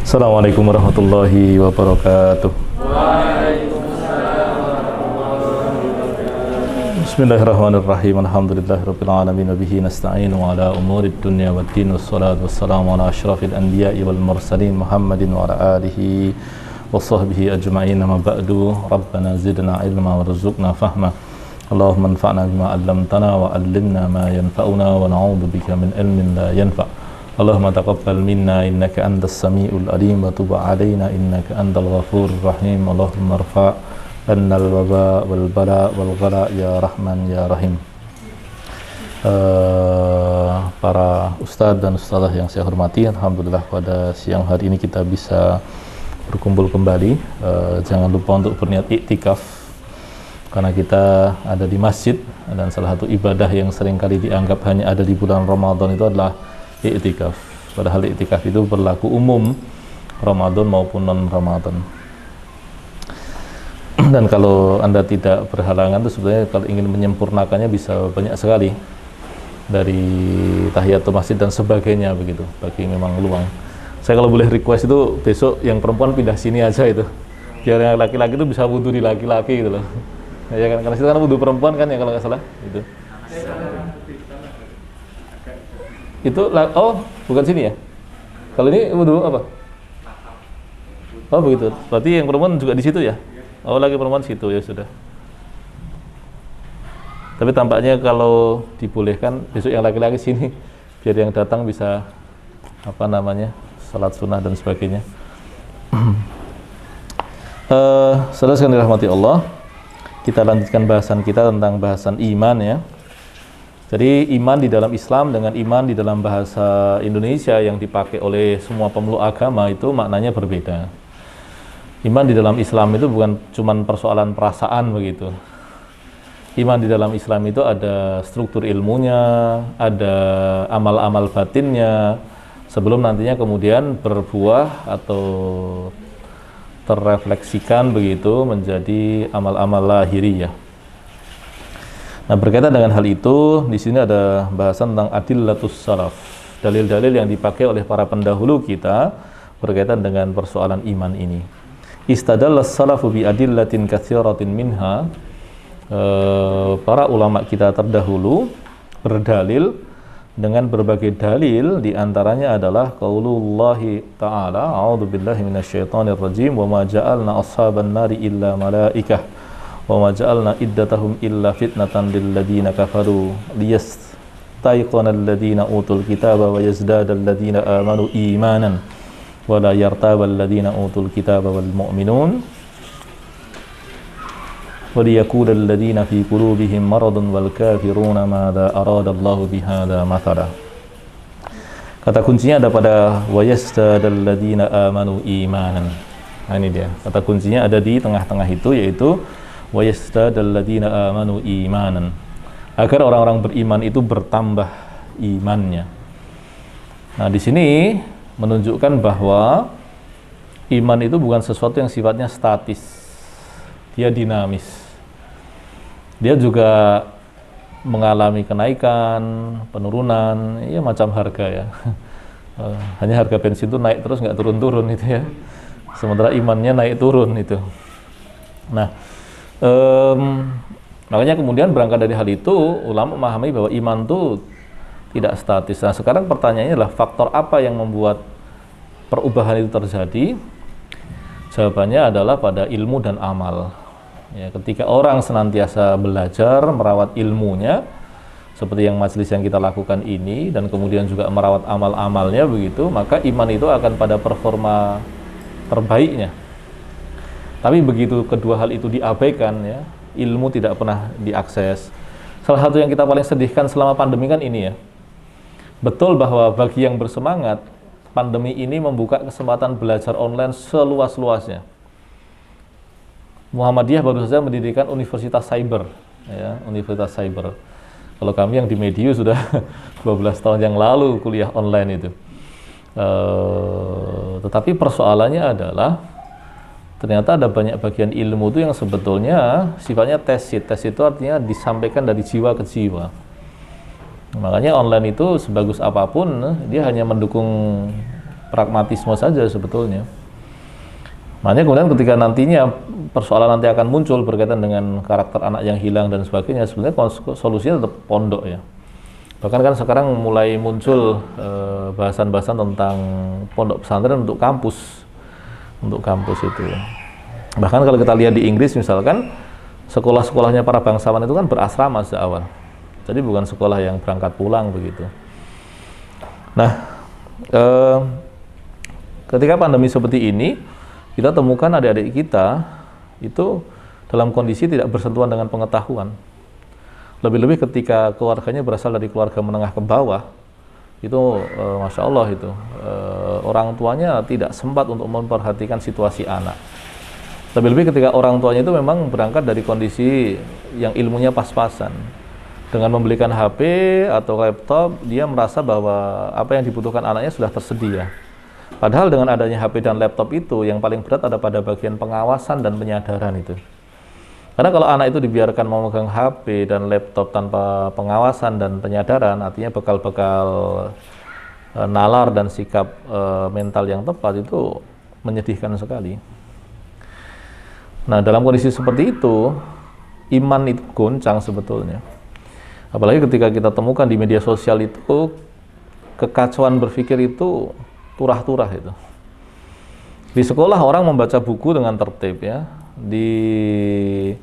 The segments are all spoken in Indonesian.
Assalamualaikum warahmatullahi wabarakatuh. Bismillahirrahmanirrahim. Alhamdulillahirabbil alamin wa bihi nasta'inu ala umurid dunya waddin wassalatu wassalamu ala asyrafil anbiya'i wal mursalin Muhammadin wa ala alihi wa sahbihi ajma'in. Amma ba'du. Rabbana zidna ilma warzuqna fahma. Allahumma anfa'na bima 'allamtana wa 'allimna ma yanfa'una wa na'udzu bika min ilmin la yanfa'. Allahumma taqabbal minna innaka antas samiul alim wa tub 'alaina innaka antal ghafurur rahim. Allahumma irfa' annal waba wal bala wal ghala ya rahman ya rahim. Para ustadz dan ustadzah yang saya hormati, alhamdulillah pada siang hari ini kita bisa berkumpul kembali. Jangan lupa untuk berniat iktikaf, karena kita ada di masjid, dan salah satu ibadah yang seringkali dianggap hanya ada di bulan Ramadan itu adalah iktikaf. Padahal iktikaf itu berlaku umum Ramadan maupun non Ramadan. Dan kalau Anda tidak berhalangan itu sebenarnya kalau ingin menyempurnakannya bisa banyak sekali, dari tahiyatul masjid dan sebagainya begitu, bagi memang luang. Saya kalau boleh request itu besok yang perempuan pindah sini aja itu, biar yang laki-laki itu bisa wudhu di laki-laki gitu loh. Ya kan, karena itu kan wudhu perempuan kan ya kalau nggak salah itu. Itu oh bukan sini ya, kalau ini wudhu apa? Oh begitu, berarti yang perempuan juga di situ ya. Oh lagi perempuan situ ya sudah. Tapi tampaknya kalau dibolehkan besok yang laki-laki sini, biar yang datang bisa apa namanya, salat sunnah dan sebagainya. Saudara sekalian dirahmati Allah, kita lanjutkan bahasan kita tentang bahasan iman ya. Jadi iman di dalam Islam dengan iman di dalam bahasa Indonesia yang dipakai oleh semua pemeluk agama itu maknanya berbeda. Iman di dalam Islam itu bukan cuma persoalan perasaan begitu. Iman di dalam Islam itu ada struktur ilmunya, ada amal-amal batinnya, sebelum nantinya kemudian berbuah atau terrefleksikan begitu menjadi amal-amal lahiriah. Nah, berkaitan dengan hal itu, di sini ada bahasan tentang adillatus salaf, dalil-dalil yang dipakai oleh para pendahulu kita berkaitan dengan persoalan iman ini. Istadallas salafu bi adillatin katsiratin minha. Para ulama kita terdahulu berdalil dengan berbagai dalil, di antaranya adalah qaulullahi ta'ala, a'udzubillahi minasyaitonir rajim, wa ma ja'alna ashaban nari illa malaikah wa ma ja'alna iddatahum illa fitnatan lil ladzina kafaru liyastayqana alladhina utul kitaba wa yazdada alladhina amanu imanan wa la yartaba alladhina utul kitaba wal mu'minun wa liyaqula alladhina fi qulubihim maradun wal kafiruna madza arada Allahu bihadza mathala. Kata kuncinya ada pada wa yazdada alladhina amanu imanan. Nah, ini dia. Kata kuncinya ada di tengah-tengah itu, yaitu wa yazdadal ladzina amanu imanan, agar orang-orang beriman itu bertambah imannya. Nah, di sini menunjukkan bahwa iman itu bukan sesuatu yang sifatnya statis. Dia dinamis. Dia juga mengalami kenaikan, penurunan, ya macam harga ya. Hanya harga bensin itu naik terus, nggak turun-turun itu ya. Sementara imannya naik turun itu. Nah, makanya kemudian berangkat dari hal itu, ulama memahami bahwa iman itu tidak statis. Nah, sekarang pertanyaannya adalah faktor apa yang membuat perubahan itu terjadi? Jawabannya adalah pada ilmu dan amal. Ya, ketika orang senantiasa belajar, merawat ilmunya, seperti yang majelis yang kita lakukan ini, dan kemudian juga merawat amal-amalnya begitu, maka iman itu akan pada performa terbaiknya. Tapi begitu kedua hal itu diabaikan ya, ilmu tidak pernah diakses. Salah satu yang kita paling sedihkan selama pandemi kan ini ya. Betul bahwa bagi yang bersemangat, pandemi ini membuka kesempatan belajar online seluas-luasnya. Muhammadiyah baru saja mendirikan Universitas Cyber ya, Universitas Cyber. Kalau kami yang di Mediu sudah 12 tahun yang lalu kuliah online itu. Tetapi persoalannya adalah ternyata ada banyak bagian ilmu itu yang sebetulnya sifatnya tesit. Tes itu artinya disampaikan dari jiwa ke jiwa. Makanya online itu sebagus apapun, dia hanya mendukung pragmatisme saja sebetulnya. Makanya kemudian ketika nantinya persoalan nanti akan muncul berkaitan dengan karakter anak yang hilang dan sebagainya, sebenarnya solusinya tetap pondok ya. Bahkan kan sekarang mulai muncul bahasan-bahasan tentang pondok pesantren untuk kampus itu. Bahkan kalau kita lihat di Inggris misalkan, sekolah-sekolahnya para bangsawan itu kan berasrama sejak awal. Jadi bukan sekolah yang berangkat pulang begitu. Nah, ketika pandemi seperti ini, kita temukan adik-adik kita itu dalam kondisi tidak bersentuhan dengan pengetahuan. Lebih-lebih ketika keluarganya berasal dari keluarga menengah ke bawah, itu Masya Allah itu orang tuanya tidak sempat untuk memperhatikan situasi anak. Lebih-lebih ketika orang tuanya itu memang berangkat dari kondisi yang ilmunya pas-pasan. Dengan membelikan HP atau laptop, dia merasa bahwa apa yang dibutuhkan anaknya sudah tersedia. Padahal dengan adanya HP dan laptop itu, yang paling berat ada pada bagian pengawasan dan penyadaran itu. Karena kalau anak itu dibiarkan memegang HP dan laptop tanpa pengawasan dan penyadaran, artinya bekal-bekal nalar dan sikap mental yang tepat, itu menyedihkan sekali. Nah, dalam kondisi seperti itu, iman itu goncang sebetulnya. Apalagi ketika kita temukan di media sosial itu, kekacauan berpikir itu turah-turah itu. Di sekolah orang membaca buku dengan tertib ya. Di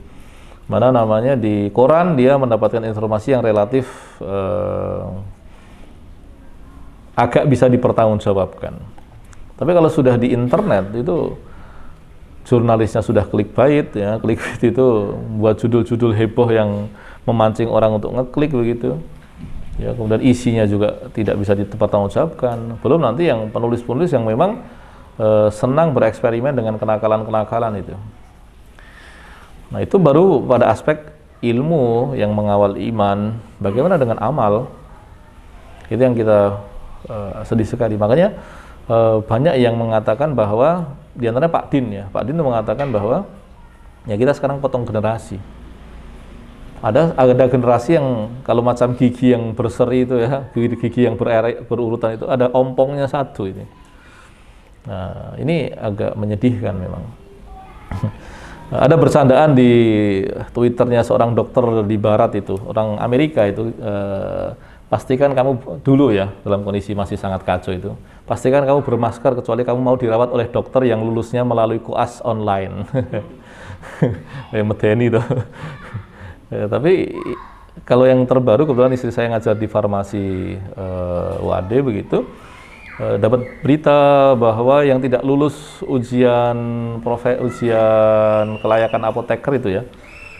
koran dia mendapatkan informasi yang relatif agak bisa dipertanggungjawabkan. Tapi kalau sudah di internet itu jurnalisnya sudah clickbait ya. Clickbait itu buat judul-judul heboh yang memancing orang untuk ngeklik begitu. Ya, kemudian isinya juga tidak bisa dipertanggungjawabkan. Belum nanti yang penulis-penulis yang memang senang bereksperimen dengan kenakalan-kenakalan itu. Nah, itu baru pada aspek ilmu yang mengawal iman. Bagaimana dengan amal? Itu yang kita sedih sekali. Makanya banyak yang mengatakan bahwa, di antaranya Pak Din ya. Pak Din mengatakan bahwa ya kita sekarang potong generasi. Ada generasi yang kalau macam gigi yang berseri itu ya, gigi yang berurutan itu ada ompongnya satu ini. Nah, ini agak menyedihkan memang. Ada bercandaan di Twitternya seorang dokter di barat itu, orang Amerika itu, pastikan kamu dulu ya, dalam kondisi masih sangat kacau itu, pastikan kamu bermasker kecuali kamu mau dirawat oleh dokter yang lulusnya melalui koas online. Medeni tuh. Ya, tapi kalau yang terbaru, kebetulan istri saya ngajar di farmasi UAD begitu, dapat berita bahwa yang tidak lulus ujian kelayakan apoteker itu ya,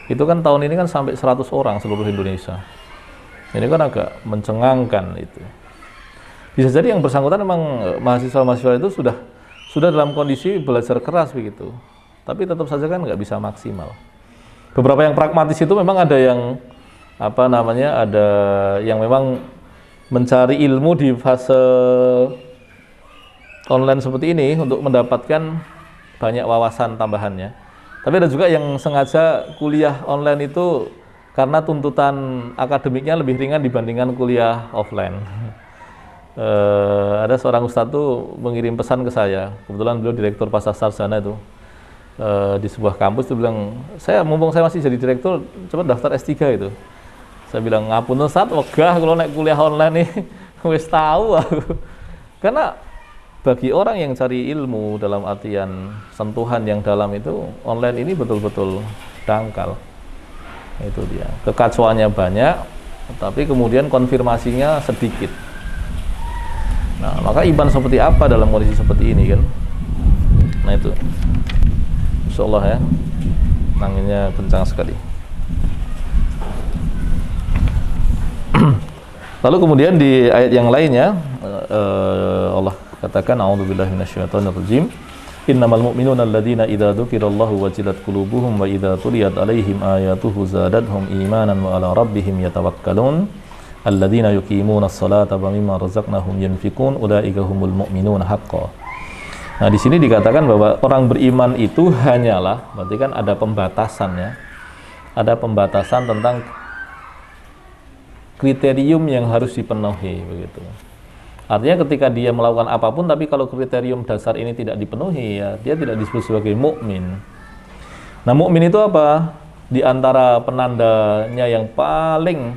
itu kan tahun ini kan sampai 100 orang seluruh Indonesia. Ini kan agak mencengangkan itu. Bisa jadi yang bersangkutan memang mahasiswa-mahasiswa itu sudah dalam kondisi belajar keras begitu, tapi tetap saja kan nggak bisa maksimal. Beberapa yang pragmatis itu memang ada yang ada yang memang mencari ilmu di fase online seperti ini untuk mendapatkan banyak wawasan tambahannya. Tapi ada juga yang sengaja kuliah online itu karena tuntutan akademiknya lebih ringan dibandingkan kuliah offline. Ada seorang ustadz tuh mengirim pesan ke saya, kebetulan beliau direktur pasar sarjana itu. Di sebuah kampus itu bilang, mumpung saya masih jadi direktur, coba daftar S3 itu. Saya bilang, ngapun Ustaz, wegah kalau naik kuliah online nih, wis tahu aku. Karena bagi orang yang cari ilmu dalam artian sentuhan yang dalam itu, online ini betul-betul dangkal. Itu dia. Kekacauannya banyak, tapi kemudian konfirmasinya sedikit. Nah, maka iman seperti apa dalam kondisi seperti ini kan? Nah itu. Insyaallah ya, anginnya kencang sekali. Lalu kemudian di ayat yang lainnya Allah katakan, a'udzubillahi minasyaitonirrajim, innamal mu'minuna alladzina idza dzukirallahu wajilat qulubuhum wa idza tuliyat 'alaihim ayatuhu zadatuhum imanan wa 'ala rabbihim yatawakkalun alladzina yuqimuna as-salata wa mimma razaqnahum yunfiqun ulaika humul mu'minuna haqqan. Nah, di sini dikatakan bahwa orang beriman itu hanyalah, berarti kan ada pembatasan ya. Ada pembatasan tentang kriterium yang harus dipenuhi begitu. Artinya ketika dia melakukan apapun, tapi kalau kriterium dasar ini tidak dipenuhi, ya dia tidak disebut sebagai mukmin. Nah, mukmin itu apa? Di antara penandanya yang paling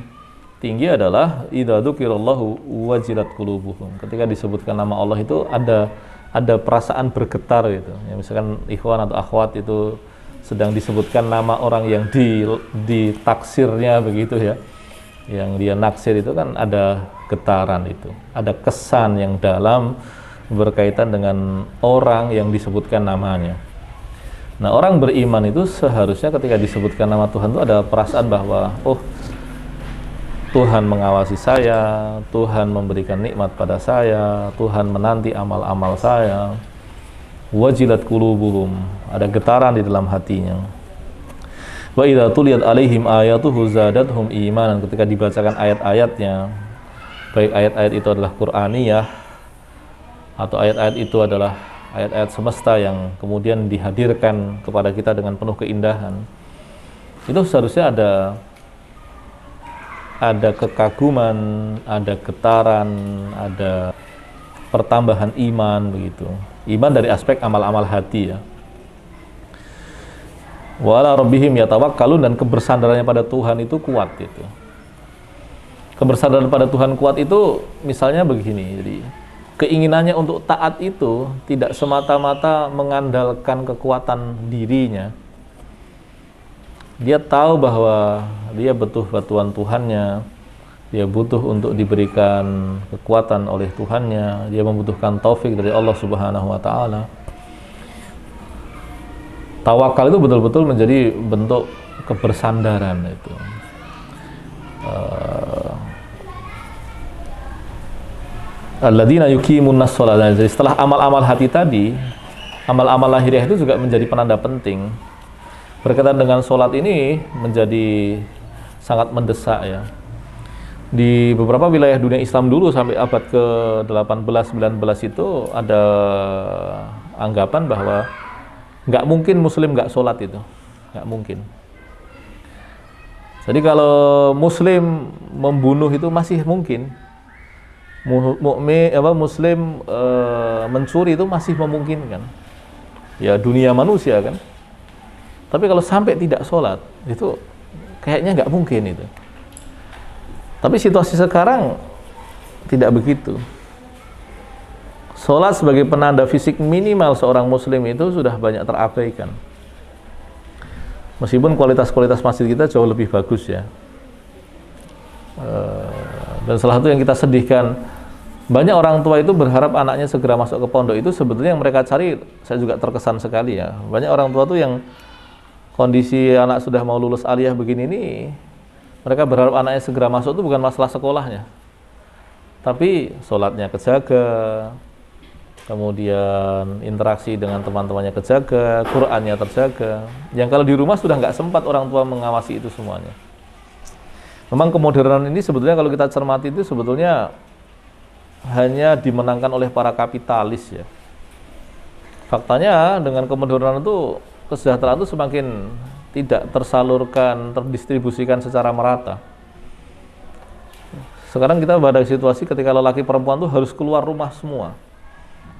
tinggi adalah idza dzukirallahu wajilat qulubuhum. Ketika disebutkan nama Allah itu ada perasaan bergetar gitu. Ya, misalkan ikhwan atau akhwat itu sedang disebutkan nama orang yang ditaksirnya begitu ya. Yang dia naksir itu kan ada getaran itu, ada kesan yang dalam berkaitan dengan orang yang disebutkan namanya. Nah, orang beriman itu seharusnya ketika disebutkan nama Tuhan itu ada perasaan bahwa oh, Tuhan mengawasi saya, Tuhan memberikan nikmat pada saya, Tuhan menanti amal-amal saya. Wajilat qulubuhum, ada getaran di dalam hatinya. Wa idza tuliyat alaihim ayatuhu zadatuhum imanan, ketika dibacakan ayat-ayatnya, baik ayat-ayat itu adalah Qur'aniyah atau ayat-ayat itu adalah ayat-ayat semesta yang kemudian dihadirkan kepada kita dengan penuh keindahan, itu seharusnya ada kekaguman, ada getaran, ada pertambahan iman begitu. Iman dari aspek amal-amal hati ya. Wa ala rabbihim yatawakkalun, dan kebersandarannya pada Tuhan itu kuat itu. Kebersandaran pada Tuhan kuat itu misalnya begini, jadi keinginannya untuk taat itu tidak semata-mata mengandalkan kekuatan dirinya. Dia tahu bahwa dia butuh bantuan Tuhannya, dia butuh untuk diberikan kekuatan oleh Tuhannya, dia membutuhkan taufik dari Allah Subhanahu wa taala. Tawakal itu betul-betul menjadi bentuk kebersandaran itu. Alladzina yuqimunas sholata. Jadi setelah amal-amal hati tadi, amal-amal lahiriah itu juga menjadi penanda penting. Berkaitan dengan sholat ini menjadi sangat mendesak ya. Di beberapa wilayah dunia Islam dulu sampai abad ke-18-19 itu ada anggapan bahwa nggak mungkin muslim nggak sholat itu, nggak mungkin. Jadi kalau muslim membunuh itu masih mungkin, muslim mencuri itu masih memungkinkan, ya dunia manusia kan. Tapi kalau sampai tidak sholat itu kayaknya nggak mungkin itu. Tapi situasi sekarang tidak begitu. Sholat sebagai penanda fisik minimal seorang muslim itu sudah banyak terabaikan. Meskipun kualitas masjid kita jauh lebih bagus ya. Dan salah satu yang kita sedihkan, banyak orang tua itu berharap anaknya segera masuk ke pondok, itu sebetulnya yang mereka cari, saya juga terkesan sekali ya. Banyak orang tua tuh yang kondisi anak sudah mau lulus aliyah begini nih, mereka berharap anaknya segera masuk itu bukan masalah sekolahnya, tapi sholatnya kejaga, kemudian interaksi dengan teman-temannya kejaga, Qur'annya terjaga. Yang kalau di rumah sudah nggak sempat orang tua mengawasi itu semuanya. Memang kemodernan ini sebetulnya kalau kita cermati itu sebetulnya hanya dimenangkan oleh para kapitalis ya. Faktanya dengan kemodernan itu kesejahteraan itu semakin tidak tersalurkan, terdistribusikan secara merata. Sekarang kita pada situasi ketika lelaki perempuan itu harus keluar rumah semua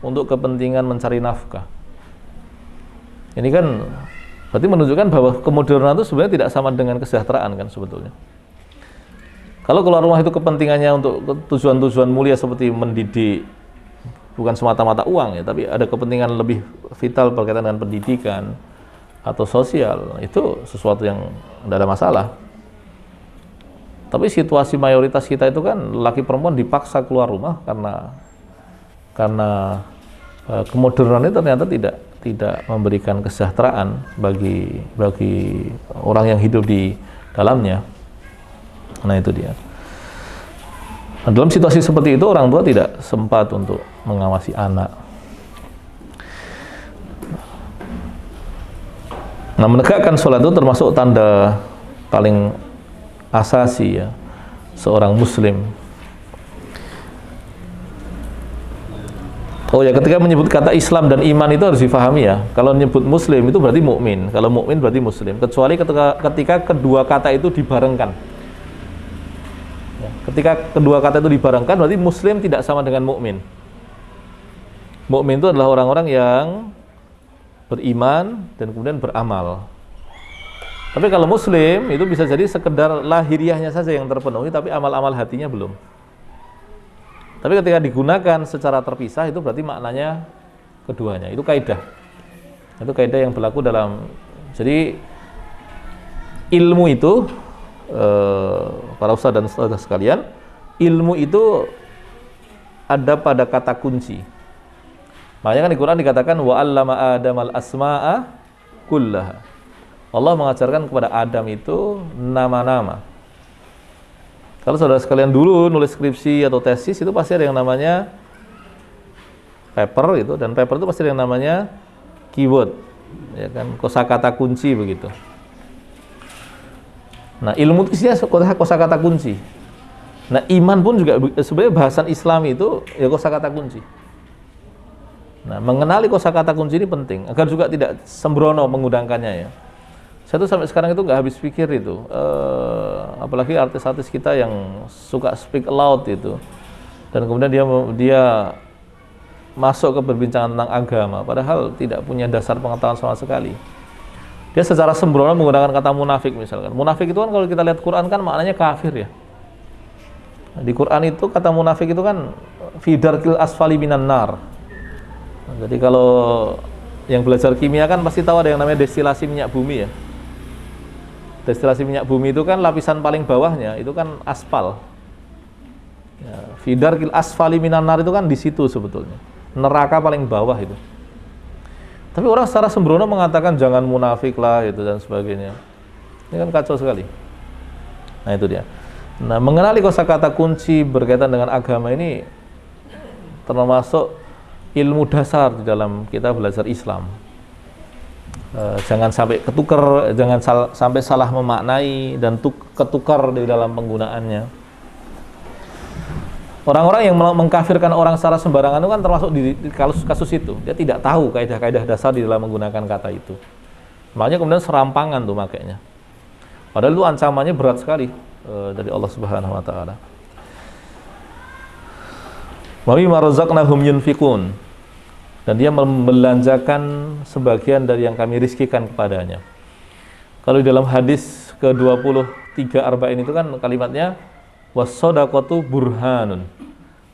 untuk kepentingan mencari nafkah. Ini kan berarti menunjukkan bahwa kemodernan itu sebenarnya tidak sama dengan kesejahteraan kan sebetulnya. Kalau keluar rumah itu kepentingannya untuk tujuan-tujuan mulia seperti mendidik, bukan semata-mata uang ya, tapi ada kepentingan lebih vital berkaitan dengan pendidikan atau sosial, itu sesuatu yang tidak ada masalah. Tapi situasi mayoritas kita itu kan laki perempuan dipaksa keluar rumah karena kemodernan itu ternyata tidak memberikan kesejahteraan bagi orang yang hidup di dalamnya. Nah itu dia. Nah, dalam situasi seperti itu orang tua tidak sempat untuk mengawasi anak. Nah, menegakkan sholat itu termasuk tanda paling asasi ya seorang muslim. Oh ya, ketika menyebut kata Islam dan iman itu harus difahami ya. Kalau menyebut muslim itu berarti mukmin. Kalau mukmin berarti muslim. Kecuali ketika kedua kata itu dibarengkan. Ya, Ketika kedua kata itu dibarengkan, berarti muslim tidak sama dengan mukmin. Mukmin itu adalah orang-orang yang beriman dan kemudian beramal. Tapi kalau muslim itu bisa jadi sekedar lahiriahnya saja yang terpenuhi, tapi amal-amal hatinya belum. Tapi ketika digunakan secara terpisah, itu berarti maknanya keduanya. Itu kaidah. Itu kaidah yang berlaku dalam. Jadi ilmu itu, para ustaz dan saudara sekalian, ilmu itu ada pada kata kunci. Makanya kan di Quran dikatakan wa 'allama Adamal asma'a kullaha. Allah mengajarkan kepada Adam itu nama-nama. Kalau saudara sekalian dulu nulis skripsi atau tesis itu pasti ada yang namanya paper itu, dan paper itu pasti ada yang namanya keyword, ya kan, kosakata kunci begitu. Nah, ilmu itu isinya kosakata kunci. Nah, iman pun juga sebenarnya bahasan Islam itu ya kosakata kunci. Nah, mengenali kosakata kunci ini penting agar juga tidak sembrono menggunakannya ya. Saya tuh sampai sekarang itu nggak habis pikir itu, apalagi artis-artis kita yang suka speak loud itu, dan kemudian dia masuk ke perbincangan tentang agama, padahal tidak punya dasar pengetahuan sama sekali. Dia secara sembrono menggunakan kata munafik misalkan. Munafik itu kan kalau kita lihat Quran kan maknanya kafir ya. Di Quran itu kata munafik itu kan fidarkil asfali minan nar. Jadi kalau yang belajar kimia kan pasti tahu ada yang namanya destilasi minyak bumi ya. Destilasi minyak bumi itu kan lapisan paling bawahnya itu kan aspal. Ya, fidarkil asfali minan nar itu kan di situ sebetulnya. Neraka paling bawah itu. Tapi orang secara sembrono mengatakan jangan munafik lah itu dan sebagainya. Ini kan kacau sekali. Nah itu dia. Nah, mengenali kosakata kunci berkaitan dengan agama ini termasuk ilmu dasar di dalam kita belajar Islam. Jangan sampai ketukar, jangan sampai salah memaknai dan ketukar di dalam penggunaannya. Orang-orang yang mengkafirkan orang secara sembarangan itu kan termasuk di kasus itu. Dia tidak tahu kaidah-kaidah dasar di dalam menggunakan kata itu. Makanya kemudian serampangan tuh makanya. Padahal itu ancamannya berat sekali dari Allah Subhanahu wa taala. Wa mimma razaqnahum yunfiqun. Dan dia membelanjakan sebagian dari yang kami rizkikan kepadanya. Kalau di dalam hadis ke-23 arba'in itu kan kalimatnya was-shadaqatu burhanun.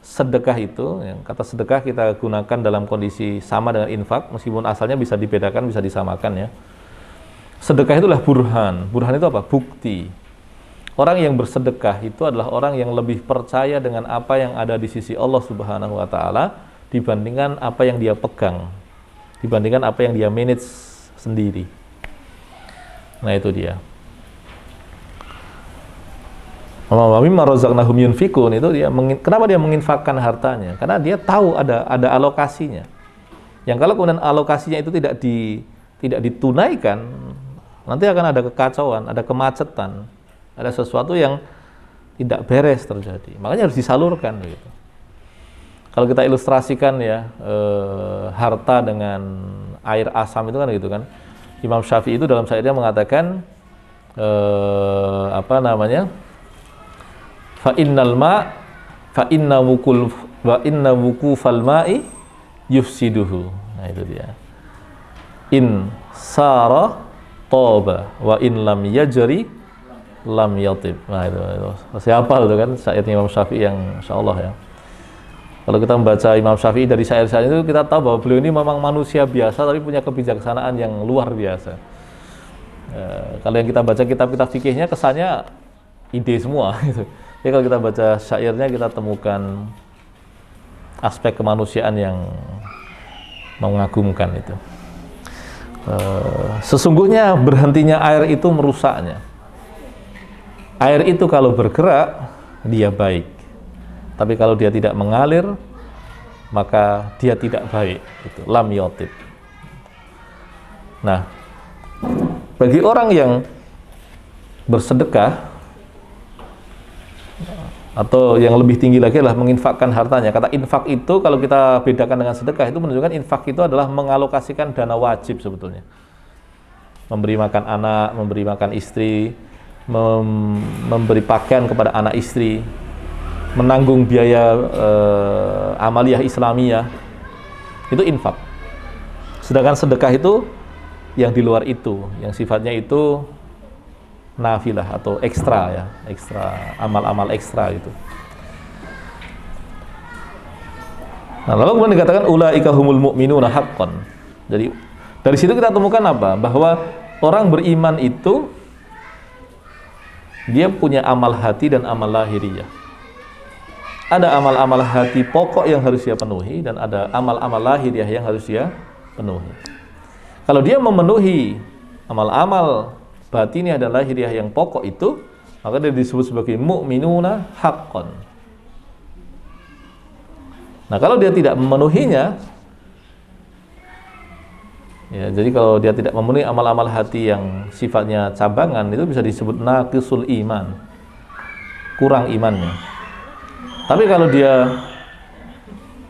Sedekah itu, yang kata sedekah kita gunakan dalam kondisi sama dengan infak, meskipun asalnya bisa dibedakan, bisa disamakan ya. Sedekah itulah burhan. Burhan itu apa? Bukti. Orang yang bersedekah itu adalah orang yang lebih percaya dengan apa yang ada di sisi Allah Subhanahu wa taala dibandingkan apa yang dia pegang, dibandingkan apa yang dia manage sendiri. Nah, itu dia. Wa mimma razaqnahum yunfiqun itu dia kenapa dia menginfakkan hartanya? Karena dia tahu ada alokasinya. Yang kalau kemudian alokasinya itu tidak ditunaikan, nanti akan ada kekacauan, ada kemacetan, ada sesuatu yang tidak beres terjadi. Makanya harus disalurkan gitu. Kalau kita ilustrasikan ya, harta dengan air asam itu kan gitu kan. Imam Syafi'i itu dalam syairnya mengatakan fa inna wukufal ma'i yufsiduhu. Nah itu dia. In sara toba wa in lam yajri lam yatib. Nah itu. Siapa itu kan syair Imam Syafi'i yang insyaallah ya. Kalau kita membaca Imam Syafi'i dari syair-syair itu kita tahu bahwa beliau ini memang manusia biasa tapi punya kebijaksanaan yang luar biasa. Kalau yang kita baca kitab-kitab fikihnya kesannya ide semua gitu. Jadi kalau kita baca syairnya kita temukan aspek kemanusiaan yang mengagumkan itu. Sesungguhnya berhentinya air itu merusaknya. Air itu kalau bergerak dia baik, tapi kalau dia tidak mengalir maka dia tidak baik. Itu lam yotib. Nah, bagi orang yang bersedekah atau yang lebih tinggi lagi adalah menginfakkan hartanya. Kata infak itu kalau kita bedakan dengan sedekah itu menunjukkan infak itu adalah mengalokasikan dana wajib sebetulnya. Memberi makan anak, memberi makan istri, memberi pakaian kepada anak istri. menanggung biaya amaliyah Islamiyah, itu infak. Sedangkan sedekah itu yang di luar itu, yang sifatnya itu nafilah atau ekstra ya, ekstra, amal-amal ekstra itu. Nah, lalu kemudian dikatakan ulaika humul mu'minuna haqqan. Jadi dari situ kita temukan apa? Bahwa orang beriman itu dia punya amal hati dan amal lahiriah. Ada amal-amal hati pokok yang harus dia penuhi dan ada amal-amal lahiriah yang harus dia penuhi. Kalau dia memenuhi amal-amal batiniah dan lahiriah yang pokok itu, maka dia disebut sebagai mu'minuna haqqan. Nah, kalau dia tidak memenuhinya, ya, jadi kalau dia tidak memenuhi amal-amal hati yang sifatnya cabangan, itu bisa disebut naqisul iman, kurang imannya. Tapi kalau dia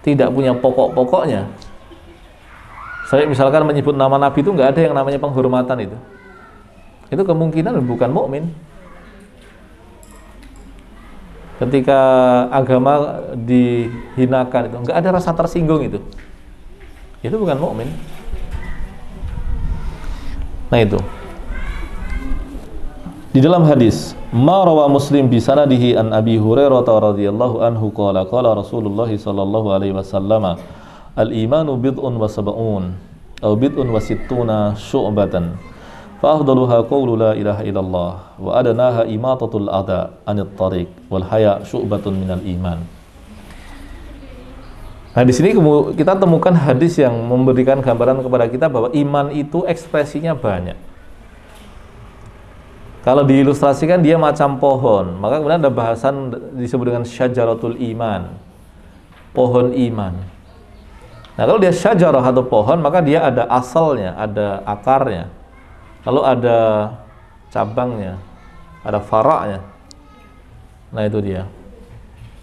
tidak punya pokok-pokoknya, saya misalkan menyebut nama Nabi itu nggak ada yang namanya penghormatan itu kemungkinan bukan mukmin. Ketika agama dihinakan itu nggak ada rasa tersinggung itu bukan mukmin. Nah, itu di dalam hadis ma rawa Muslim bi sanadihi an Abi Hurairah radhiyallahu anhu qala qala Rasulullah sallallahu alaihi wasallam al imanu bid'un wa sab'un atau bid'un wa sittuna syu'batan fa afdaluha qawlu la ilaha illallah wa adnaha imatatul adha anit tariq wal haya syu'batun minal iman. Nah, di sini kita temukan hadis yang memberikan gambaran kepada kita bahwa iman itu ekspresinya banyak. Kalau diilustrasikan dia macam pohon, maka kemudian ada bahasan disebut dengan syajaratul iman, pohon iman. Nah, kalau dia syajarah atau pohon, maka dia ada asalnya, ada akarnya, lalu ada cabangnya, ada faraknya. Nah, itu dia.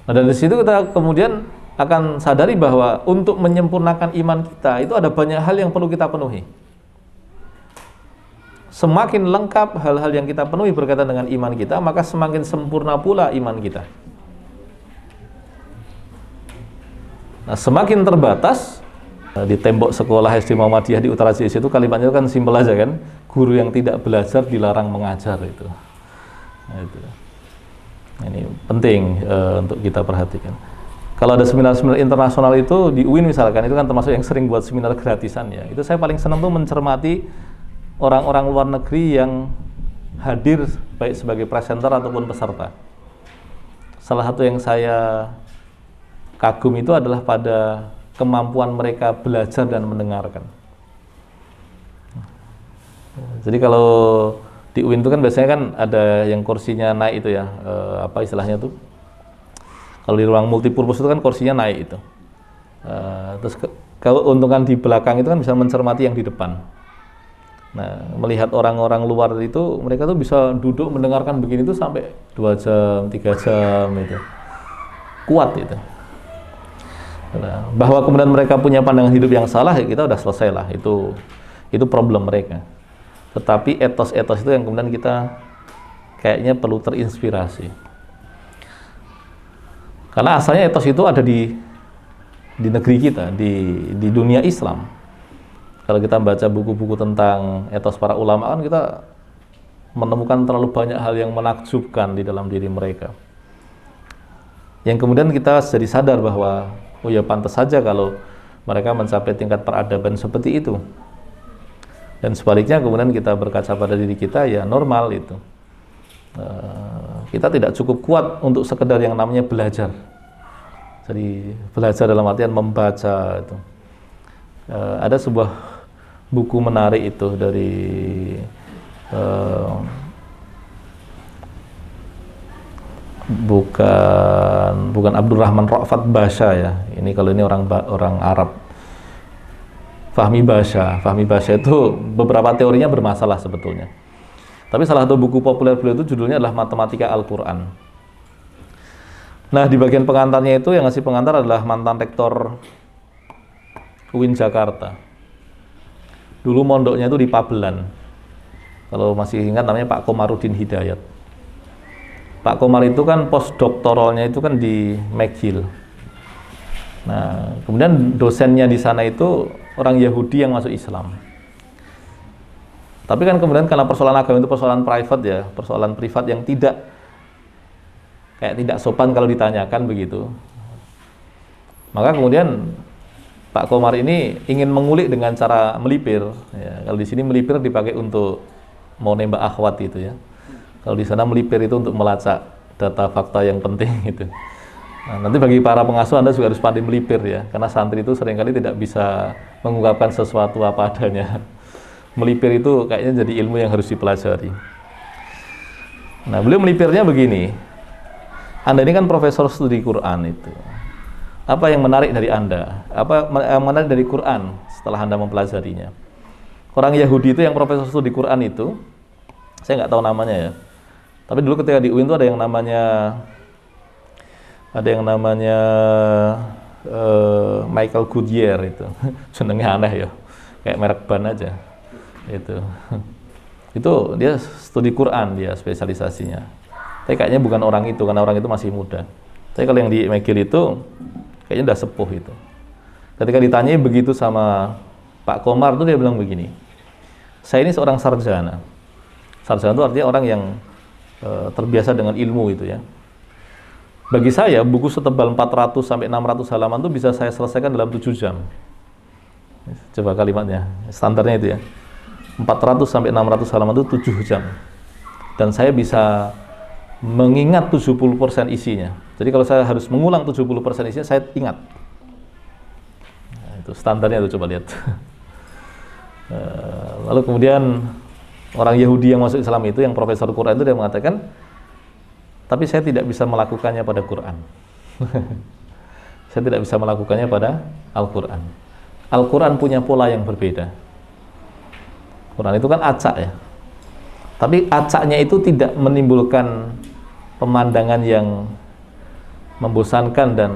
Nah, dari situ kita kemudian akan sadari bahwa untuk menyempurnakan iman kita itu ada banyak hal yang perlu kita penuhi. Semakin lengkap hal-hal yang kita penuhi berkaitan dengan iman kita, maka semakin sempurna pula iman kita. Nah, semakin terbatas, di tembok sekolah SD Muhammadiyah di Utara JS itu kalimatnya kan simpel aja kan, guru yang tidak belajar dilarang mengajar itu. Nah, itu. Ini penting untuk kita perhatikan. Kalau ada seminar-seminar internasional itu di UIN misalkan, itu kan termasuk yang sering buat seminar gratisan ya. Itu saya paling senang tuh mencermati orang-orang luar negeri yang hadir baik sebagai presenter ataupun peserta. Salah satu yang saya kagum itu adalah pada kemampuan mereka belajar dan mendengarkan. Jadi kalau di UIN itu kan biasanya kan ada yang kursinya naik itu ya, apa istilahnya tuh? Kalau di ruang multipurpose itu kan kursinya naik itu. Terus keuntungan di belakang itu kan bisa mencermati yang di depan. Nah, melihat orang-orang luar itu, mereka tuh bisa duduk mendengarkan begini tuh sampai 2 jam, 3 jam itu. Kuat itu. Nah, bahwa kemudian mereka punya pandangan hidup yang salah, ya kita udah selesai lah. Itu problem mereka. Tetapi etos-etos itu yang kemudian kita kayaknya perlu terinspirasi. Karena asalnya etos itu ada di negeri kita, di dunia Islam. Kalau kita baca buku-buku tentang etos para ulama kan kita menemukan terlalu banyak hal yang menakjubkan di dalam diri mereka. Yang kemudian kita jadi sadar bahwa oh ya pantas saja kalau mereka mencapai tingkat peradaban seperti itu. Dan sebaliknya kemudian kita berkaca pada diri kita, ya normal itu. Kita tidak cukup kuat untuk sekedar yang namanya belajar. Jadi belajar dalam artian membaca itu. Ada sebuah buku menarik itu dari bukan Abdurrahman Ra'fat Basha ya. Ini kalau ini orang Arab. Fahmi Basha itu beberapa teorinya bermasalah sebetulnya. Tapi salah satu buku populer beliau itu judulnya adalah Matematika Al-Quran. Nah, di bagian pengantarnya itu yang ngasih pengantar adalah mantan rektor UIN Jakarta. Dulu mondoknya itu di Pabelan. Kalau masih ingat namanya Pak Komarudin Hidayat. Pak Komar itu kan postdoktoralnya itu kan di McGill. Nah, kemudian dosennya di sana itu orang Yahudi yang masuk Islam. Tapi kan kemudian karena persoalan agama itu persoalan private ya, persoalan privat yang tidak sopan kalau ditanyakan begitu. Maka kemudian Pak Komar ini ingin mengulik dengan cara melipir. Ya, kalau di sini melipir dipakai untuk mau nembak akhwat itu ya. Kalau di sana melipir itu untuk melacak data fakta yang penting gitu. Nah, nanti bagi para pengasuh Anda juga harus pandai melipir ya, karena santri itu seringkali tidak bisa mengungkapkan sesuatu apa adanya. Melipir itu kayaknya jadi ilmu yang harus dipelajari. Nah, beliau melipirnya begini. Anda ini kan profesor studi Quran itu. Apa yang menarik dari Anda? Apa yang menarik dari Quran setelah Anda mempelajarinya? Orang Yahudi itu yang profesor studi Quran itu, saya nggak tahu namanya ya. Tapi dulu ketika di UIN itu ada yang namanya Michael Goodyear itu. Jenengnya aneh ya. Kayak merek ban aja. Itu dia studi Quran, dia spesialisasinya. Tapi kayaknya bukan orang itu, karena orang itu masih muda. Tapi kalau yang di McGill itu kayaknya udah sepuh itu. Ketika ditanyai begitu sama Pak Komar itu dia bilang begini, saya ini seorang sarjana. Sarjana itu artinya orang yang terbiasa dengan ilmu itu ya. Bagi saya buku setebal 400 sampai 600 halaman itu bisa saya selesaikan dalam 7 jam. Coba kalimatnya, standarnya itu ya. 400 sampai 600 halaman itu 7 jam. Dan saya bisa mengingat 70% isinya. Jadi kalau saya harus mengulang 70% isinya, saya ingat. Nah, itu standarnya itu, coba lihat. Lalu kemudian orang Yahudi yang masuk Islam itu, yang profesor Quran itu, dia mengatakan, tapi saya tidak bisa melakukannya pada Quran. Saya tidak bisa melakukannya pada Al-Quran. Al-Quran punya pola yang berbeda. Quran itu kan acak ya. Tapi acaknya itu tidak menimbulkan pemandangan yang membosankan dan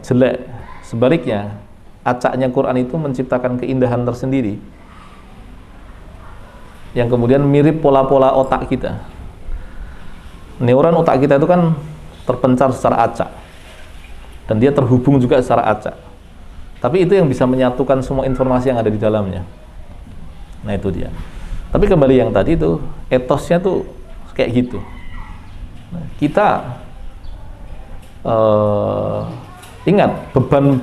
jelek. Sebaliknya, acaknya Quran itu menciptakan keindahan tersendiri yang kemudian mirip pola-pola otak kita. Neuron otak kita itu kan terpencar secara acak dan dia terhubung juga secara acak. Tapi itu yang bisa menyatukan semua informasi yang ada di dalamnya. Nah, itu dia. Tapi kembali yang tadi itu, etosnya tuh kayak gitu. Nah, kita ingat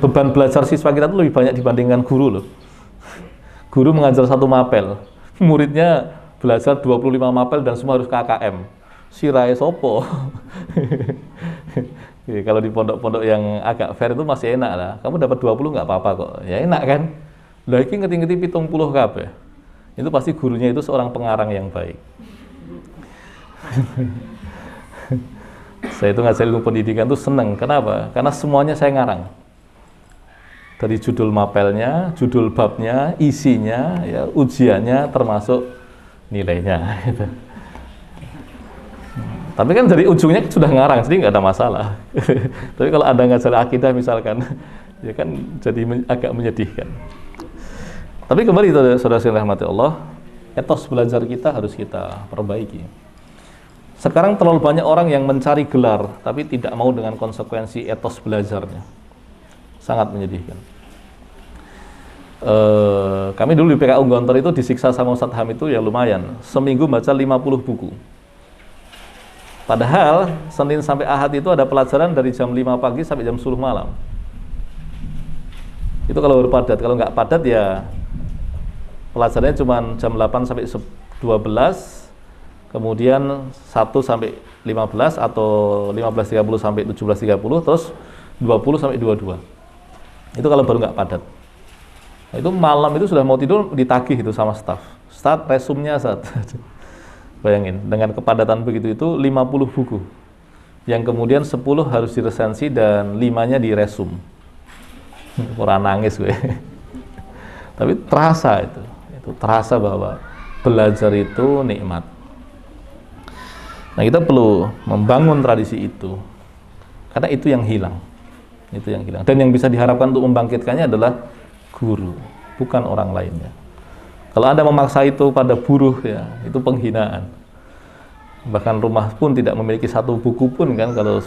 beban belajar siswa kita tuh lebih banyak dibandingkan guru loh. Guru mengajar 1 mapel, muridnya belajar 25 mapel dan semua harus KKM. Sirai sopo. Kalau di pondok-pondok yang agak fair itu masih enak lah. Kamu dapat 20 nggak apa-apa kok. Ya enak kan. Lah iki ngeti-ngeti 70 kabeh. Itu pasti gurunya itu seorang pengarang yang baik. Saya itu ngajar ilmu pendidikan tuh seneng. Kenapa? Karena semuanya saya ngarang. Dari judul mapelnya, judul babnya, isinya, ya, ujiannya, termasuk nilainya. Gitu. Tapi kan dari ujungnya sudah ngarang, jadi nggak ada masalah. Tapi kalau Anda ngajar akidah misalkan, ya kan jadi agak menyedihkan. Tapi kembali saudara-saudara rahmati Allah, etos belajar kita harus kita perbaiki. Sekarang terlalu banyak orang yang mencari gelar, tapi tidak mau dengan konsekuensi etos belajarnya. Sangat menyedihkan. Kami dulu di PKU Gontor itu disiksa sama Ustadz Ham itu ya lumayan. Seminggu baca 50 buku. Padahal Senin sampai Ahad itu ada pelajaran dari jam 5 pagi sampai jam 10 malam. Itu kalau berpadat. Kalau nggak padat ya pelajarannya cuma jam 8 sampai 12, kemudian 1 sampai 15 atau 15.30 sampai 17.30, terus 20 sampai 22. Itu kalau baru nggak padat. Nah, itu malam itu sudah mau tidur ditagih itu sama staf. Start resumnya saat. Bayangin, dengan kepadatan begitu itu 50 buku. Yang kemudian 10 harus diresensi dan 5-nya diresum. Orang nangis gue. Tapi terasa itu. Itu terasa bahwa belajar itu nikmat. Nah, kita perlu membangun tradisi itu. Karena itu yang hilang. Itu yang hilang. Dan yang bisa diharapkan untuk membangkitkannya adalah guru, bukan orang lainnya. Kalau Anda memaksa itu pada buruh ya, itu penghinaan. Bahkan rumah pun tidak memiliki satu buku pun kan, kalau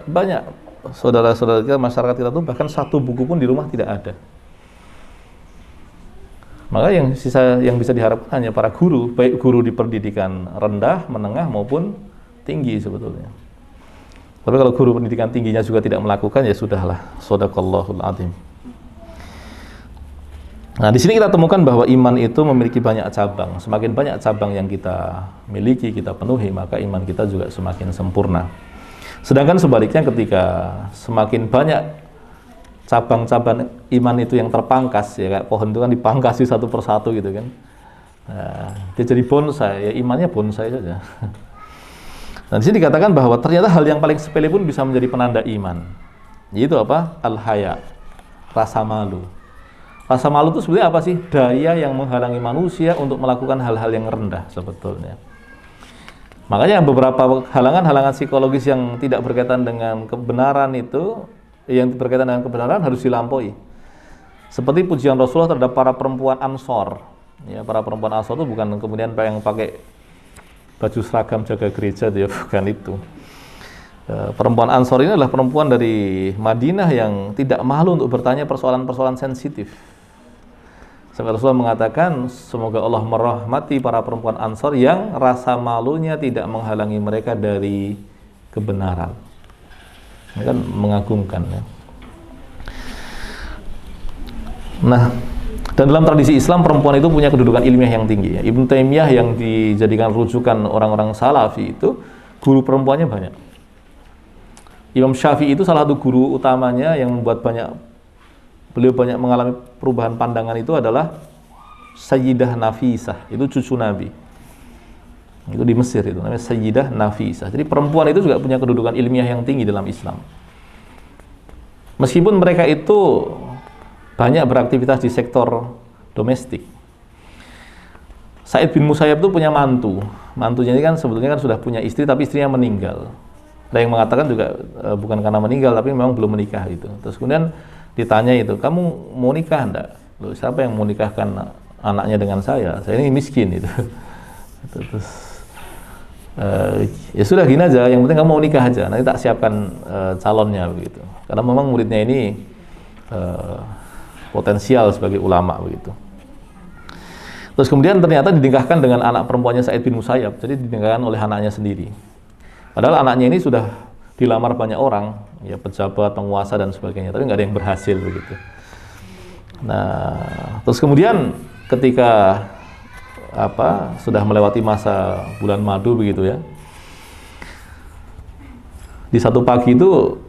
banyak saudara-saudara kita, masyarakat kita tuh bahkan satu buku pun di rumah tidak ada. Maka yang bisa diharapkan hanya para guru, baik guru di pendidikan rendah, menengah maupun tinggi sebetulnya. Tapi kalau guru pendidikan tingginya juga tidak melakukan, ya sudahlah, shadaqallahul azim. Nah, di sini kita temukan bahwa iman itu memiliki banyak cabang. Semakin banyak cabang yang kita miliki, kita penuhi, maka iman kita juga semakin sempurna. Sedangkan sebaliknya, ketika semakin banyak cabang-cabang iman itu yang terpangkas, ya kayak pohon itu kan dipangkasi satu persatu gitu kan. Nah, dia jadi bonsai, ya imannya bonsai saja. Nah, di sini dikatakan bahwa ternyata hal yang paling sepele pun bisa menjadi penanda iman. Yaitu apa? Al-haya, rasa malu. Rasa malu itu sebenarnya apa sih? Daya yang menghalangi manusia untuk melakukan hal-hal yang rendah sebetulnya. Makanya beberapa halangan-halangan psikologis yang tidak berkaitan dengan kebenaran itu, yang berkaitan dengan kebenaran harus dilampaui. Seperti pujian Rasulullah terhadap para perempuan Ansor. Ya, para perempuan Ansor itu bukan kemudian yang pakai baju seragam jaga gereja, ya bukan itu. Perempuan Ansor ini adalah perempuan dari Madinah yang tidak malu untuk bertanya persoalan-persoalan sensitif. Sampai Rasulullah mengatakan, semoga Allah merahmati para perempuan Ansor yang rasa malunya tidak menghalangi mereka dari kebenaran. Ini kan mengagumkan ya. Nah, dan dalam tradisi Islam perempuan itu punya kedudukan ilmiah yang tinggi ya. Ibnu Taimiyah yang dijadikan rujukan orang-orang Salafi itu guru perempuannya banyak. Imam Syafi'i itu salah satu guru utamanya yang membuat beliau banyak mengalami perubahan pandangan itu adalah Sayyidah Nafisah, itu cucu Nabi. Itu di Mesir itu namanya Sayyidah Nafisah. Jadi perempuan itu juga punya kedudukan ilmiah yang tinggi dalam Islam. Meskipun mereka itu banyak beraktivitas di sektor domestik. Sa'id bin Musayyab itu punya mantu. Mantunya ini kan sebetulnya kan sudah punya istri, tapi istrinya meninggal. Ada yang mengatakan juga bukan karena meninggal, tapi memang belum menikah gitu. Terus kemudian ditanya itu, kamu mau nikah enggak? Loh, siapa yang mau nikahkan anaknya dengan saya? Saya ini miskin itu. Terus ya sudah gini aja, yang penting kamu mau nikah aja, nanti tak siapkan calonnya begitu. Karena memang muridnya ini potensial sebagai ulama begitu. Terus kemudian ternyata dinikahkan dengan anak perempuannya Sa'id bin Musayyab, jadi dinikahkan oleh anaknya sendiri. Padahal anaknya ini sudah dilamar banyak orang, ya pejabat, penguasa dan sebagainya, tapi nggak ada yang berhasil begitu. Nah, terus kemudian ketika sudah melewati masa bulan madu begitu ya, di satu pagi itu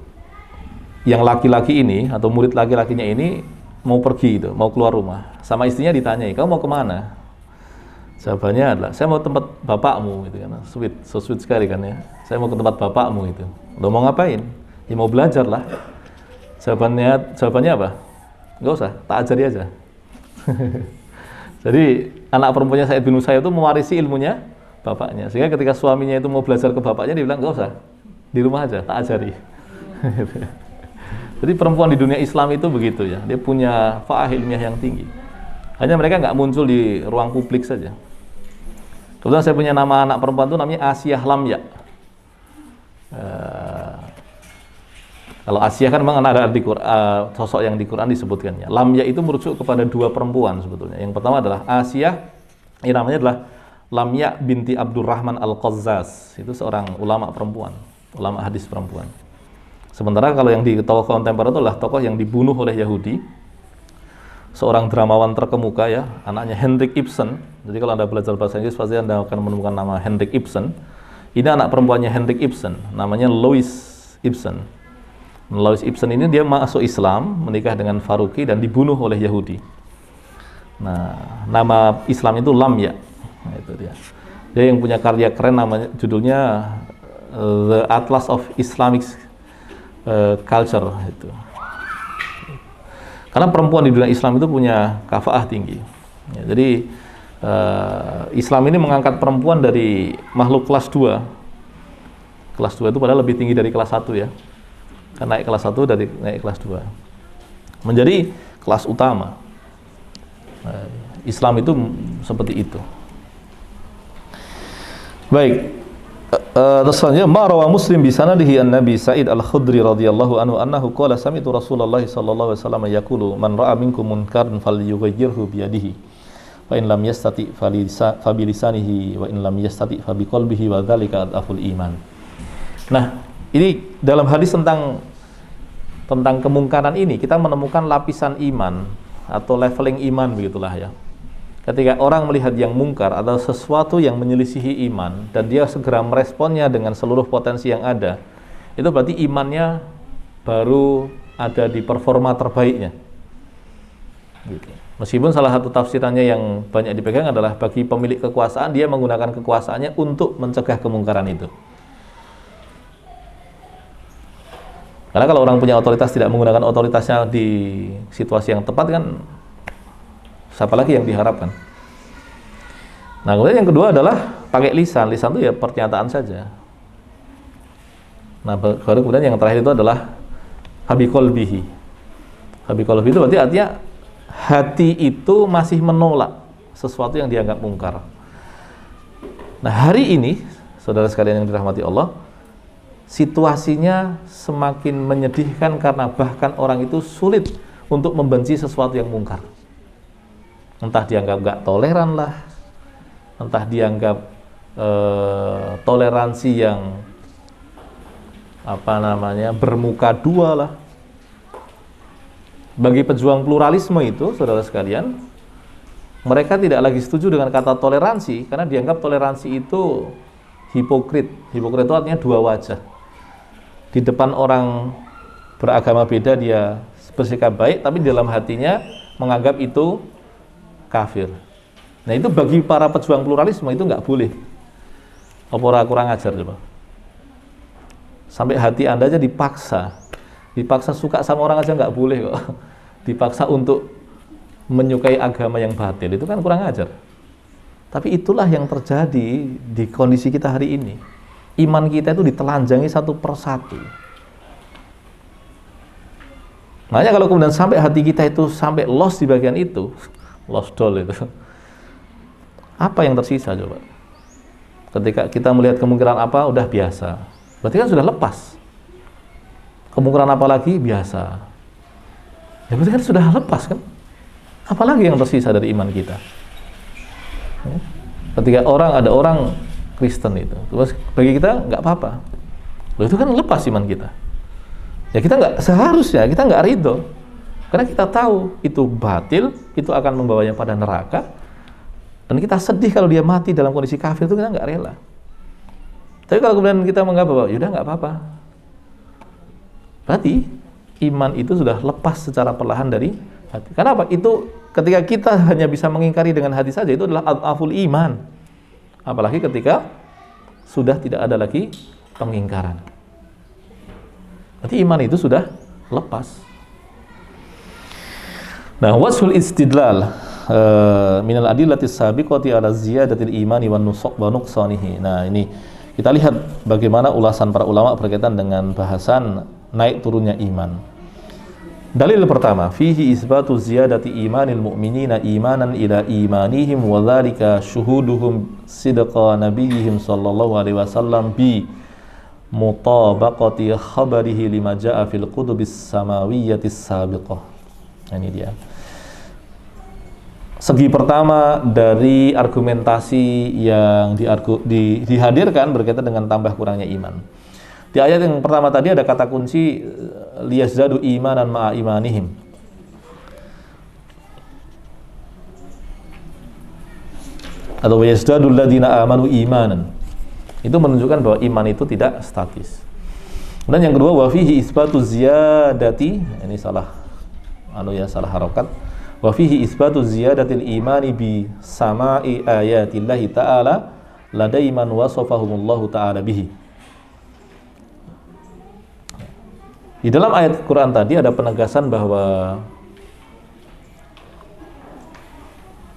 yang laki-laki ini atau murid laki-lakinya ini mau pergi itu, mau keluar rumah, sama istrinya ditanyai, kamu mau kemana? Jawabannya adalah, saya mau tempat bapakmu gitu kan, so sweet sekali kan ya. Saya mau ke tempat bapakmu itu. Lo mau ngapain? Ya mau belajar lah. Jawabannya apa? Nggak usah, tak ajari aja. Jadi anak perempuannya Sa'id bin Musayyab itu mewarisi ilmunya bapaknya. Sehingga ketika suaminya itu mau belajar ke bapaknya, dia bilang nggak usah, di rumah aja, tak ajari. Jadi perempuan di dunia Islam itu begitu ya. Dia punya fa'ah ilmiah yang tinggi. Hanya mereka nggak muncul di ruang publik saja. Kebetulan saya punya nama anak perempuan itu namanya Asiyah Lamya. Kalau Asiyah kan memang ada di Quran, sosok yang di Quran disebutkannya. Lamya itu merujuk kepada dua perempuan sebetulnya. Yang pertama adalah Asiyah, ini namanya adalah Lamya binti Abdurrahman Al-Qazzaz. Itu seorang ulama perempuan, ulama hadis perempuan. Sementara kalau yang di tokoh kontemporer itu adalah tokoh yang dibunuh oleh Yahudi, seorang dramawan terkemuka ya, anaknya Henrik Ibsen. Jadi kalau Anda belajar bahasa Inggris pasti Anda akan menemukan nama Henrik Ibsen. Ini anak perempuannya Henrik Ibsen, namanya Louis Ibsen. Louis Ibsen ini dia masuk Islam, menikah dengan Faruqi dan dibunuh oleh Yahudi. Nah, nama Islam itu Lamya. Nah, itu dia. Dia yang punya karya keren, namanya judulnya The Atlas of Islamic Culture itu. Karena perempuan di dunia Islam itu punya kafaah tinggi. Ya, jadi Islam ini mengangkat perempuan dari makhluk kelas 2. Kelas 2 itu padahal lebih tinggi dari kelas 1 ya. Kan naik kelas 1 dari naik kelas 2. Menjadi kelas utama. Islam itu seperti itu. Baik. Terus selanjutnya ma rawa Muslim bi sanadihi an Nabi Sa'id Al-Khudri radhiyallahu anhu annahu qala sami'tu Rasulullah sallallahu alaihi wasallam yaqulu man ra'a minkum munkaran falyughayyirhu bi yadihi fa in lam yastati fa bi lisanihi wa in lam yastati fa bi qalbihi wa dzalika adaful iman. Nah, ini dalam hadis tentang kemungkaran ini kita menemukan lapisan iman atau leveling iman begitulah ya. Ketika orang melihat yang mungkar atau sesuatu yang menyelisihi iman dan dia segera meresponnya dengan seluruh potensi yang ada, itu berarti imannya baru ada di performa terbaiknya. Gitu. Meskipun salah satu tafsirannya yang banyak dipegang adalah bagi pemilik kekuasaan, dia menggunakan kekuasaannya untuk mencegah kemungkaran itu. Karena kalau orang punya otoritas tidak menggunakan otoritasnya di situasi yang tepat kan, siapa lagi yang diharapkan? Nah, kemudian yang kedua adalah pakai lisan. Lisan itu ya pernyataan saja. Nah, baru kemudian yang terakhir itu adalah habiqolbihi. Habiqolbihi itu berarti artinya hati itu masih menolak sesuatu yang dianggap mungkar. Nah, hari ini, saudara sekalian yang dirahmati Allah, situasinya semakin menyedihkan karena bahkan orang itu sulit untuk membenci sesuatu yang mungkar. Entah dianggap gak toleran lah, entah dianggap toleransi yang bermuka dua lah. Bagi pejuang pluralisme itu, saudara sekalian, mereka tidak lagi setuju dengan kata toleransi karena dianggap toleransi itu hipokrit. Hipokrit itu artinya dua wajah. Di depan orang beragama beda dia bersikap baik, tapi di dalam hatinya menganggap itu kafir. Nah, itu bagi para pejuang pluralisme itu nggak boleh. Apa kurang ajar coba? Sampai hati Anda aja dipaksa suka sama orang aja nggak boleh kok. Dipaksa untuk menyukai agama yang batil, itu kan kurang ajar. Tapi itulah yang terjadi di kondisi kita hari ini. Iman kita itu ditelanjangi satu persatu. Makanya kalau kemudian sampai hati kita itu sampai lost di bagian itu, lost doll itu, apa yang tersisa coba? Ketika kita melihat kemungkinan apa, udah biasa. Berarti kan sudah lepas. Kemungkinan apa lagi? Biasa. Ya berarti kan sudah lepas kan? Apalagi yang tersisa dari iman kita? Ketika ada orang Kristen itu, terus bagi kita nggak apa-apa. Itu kan lepas iman kita. Ya kita kita nggak ridho. Karena kita tahu itu batil, itu akan membawanya pada neraka. Dan kita sedih kalau dia mati dalam kondisi kafir, itu kita nggak rela. Tapi kalau kemudian kita menganggap bahwa yaudah nggak apa-apa, berarti iman itu sudah lepas secara perlahan dari hati. Kenapa? Itu ketika kita hanya bisa mengingkari dengan hati saja, itu adalah adhaful iman. Apalagi ketika sudah tidak ada lagi pengingkaran. Berarti iman itu sudah lepas. Nah, wasul istidlal minal adillatis sabiqati ala ziyadatil imani wa nuqsanihi. Nah, ini kita lihat bagaimana ulasan para ulama berkaitan dengan bahasan naik turunnya iman. Dalil pertama, fihi isbatu ziyadati imanil mu'minina imanan ila imanihim wa dzalika syuhuduhum sidqa nabiyihim sallallahu alaihi wasallam bi mutabaqati khabarihi lima jaa fil qutubis samawiyyatis sabiqah. Ini dia. Segi pertama dari argumentasi yang dihadirkan berkaitan dengan tambah kurangnya iman. Di ayat yang pertama tadi ada kata kunci liyazdadu imanan ma'a imanihim. Atau liyazdadu alladziina amanu imanan. Itu menunjukkan bahwa iman itu tidak statis. Dan yang kedua, wa fihi isbatu ziyadati, ini salah harokat. Wa fihi isbatu ziyadatil imani bi sama'i ayatillahi ta'ala ladaiman wasafahumullahu ta'ala bihi. Di dalam ayat Quran tadi ada penegasan bahwa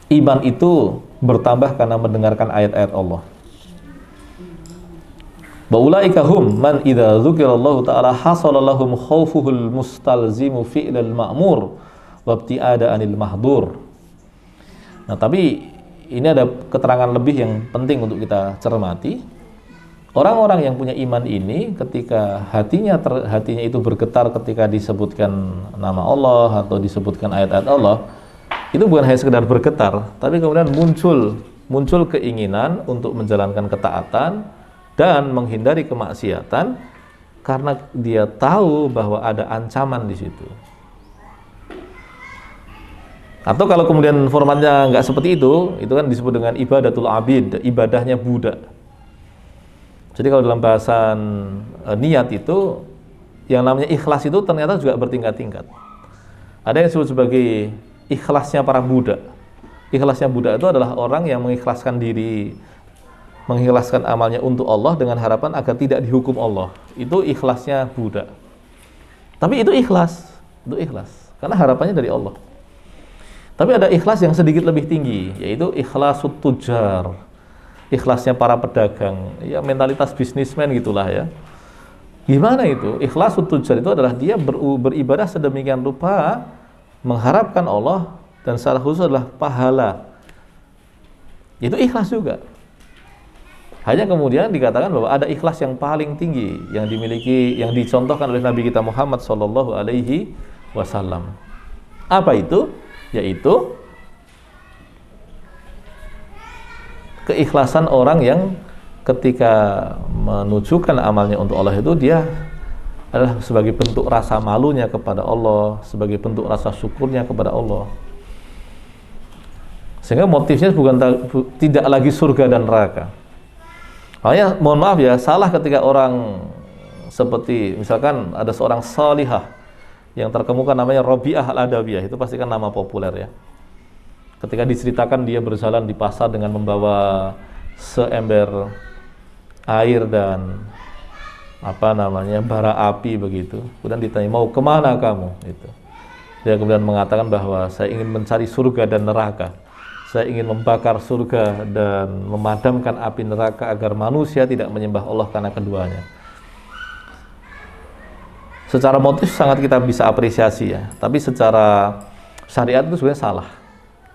iman itu bertambah karena mendengarkan ayat-ayat Allah. Baulaika hum man idza dzukirallahu ta'ala hasala lahum khaufuhul mustalzimu fi'lal ma'mur wa ibtiada anil mahdur. Nah, tapi ini ada keterangan lebih yang penting untuk kita cermati. Orang-orang yang punya iman ini ketika hatinya itu bergetar ketika disebutkan nama Allah atau disebutkan ayat-ayat Allah, itu bukan hanya sekedar bergetar, tapi kemudian muncul keinginan untuk menjalankan ketaatan dan menghindari kemaksiatan karena dia tahu bahwa ada ancaman di situ. Atau kalau kemudian formatnya nggak seperti itu kan disebut dengan ibadatul abid, ibadahnya budak. Jadi kalau dalam bahasan niat itu, yang namanya ikhlas itu ternyata juga bertingkat-tingkat. Ada yang disebut sebagai ikhlasnya para budak. Ikhlasnya budak itu adalah orang yang mengikhlaskan diri, mengikhlaskan amalnya untuk Allah dengan harapan agar tidak dihukum Allah. Itu ikhlasnya budak. Tapi itu ikhlas, karena harapannya dari Allah. Tapi ada ikhlas yang sedikit lebih tinggi, yaitu ikhlasut tujar, ikhlasnya para pedagang, ya mentalitas bisnismen gitulah ya. Gimana itu? Ikhlasut tujar itu adalah dia beribadah sedemikian rupa mengharapkan Allah dan secara khusus adalah pahala. Itu ikhlas juga. Hanya kemudian dikatakan bahwa ada ikhlas yang paling tinggi yang dimiliki, yang dicontohkan oleh Nabi kita Muhammad Shallallahu Alaihi Wasallam. Apa itu? Yaitu keikhlasan orang yang ketika menunjukkan amalnya untuk Allah itu dia adalah sebagai bentuk rasa malunya kepada Allah, sebagai bentuk rasa syukurnya kepada Allah. Sehingga motifnya tidak lagi surga dan neraka. Makanya mohon maaf ya, salah ketika orang seperti misalkan ada seorang salihah yang terkemuka namanya Robiah Al-Adawiyah, itu pasti kan nama populer ya. Ketika diceritakan dia berjalan di pasar dengan membawa seember air dan bara api begitu. Kemudian ditanya, mau kemana kamu? Itu. Dia kemudian mengatakan bahwa saya ingin mencari surga dan neraka. Saya ingin membakar surga dan memadamkan api neraka agar manusia tidak menyembah Allah karena keduanya. Secara motif sangat kita bisa apresiasi ya, tapi secara syariat itu sebenarnya salah.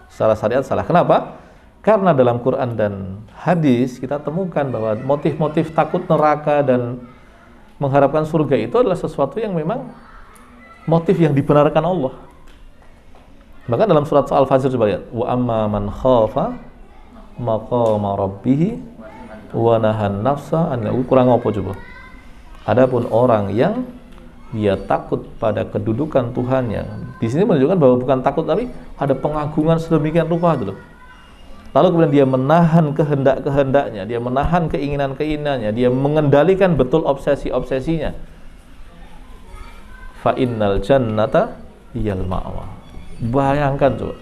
Secara syariat salah. Kenapa? Karena dalam Quran dan hadis kita temukan bahwa motif-motif takut neraka dan mengharapkan surga itu adalah sesuatu yang memang motif yang dibenarkan Allah. Bahkan dalam surat Al-Fajr coba lihat, wa amma man khafa maqama rabbih wa nahan nafsa anil kurang apa coba. Adapun orang yang dia takut pada kedudukan Tuhannya. Di sini menunjukkan bahwa bukan takut tapi ada pengagungan sedemikian rupa itu loh. Lalu kemudian dia menahan kehendak-kehendaknya, dia menahan keinginan-keinginannya, dia mengendalikan betul obsesi-obsesinya. Fa innal jannata hiyal ma'wa. Bayangkan coba.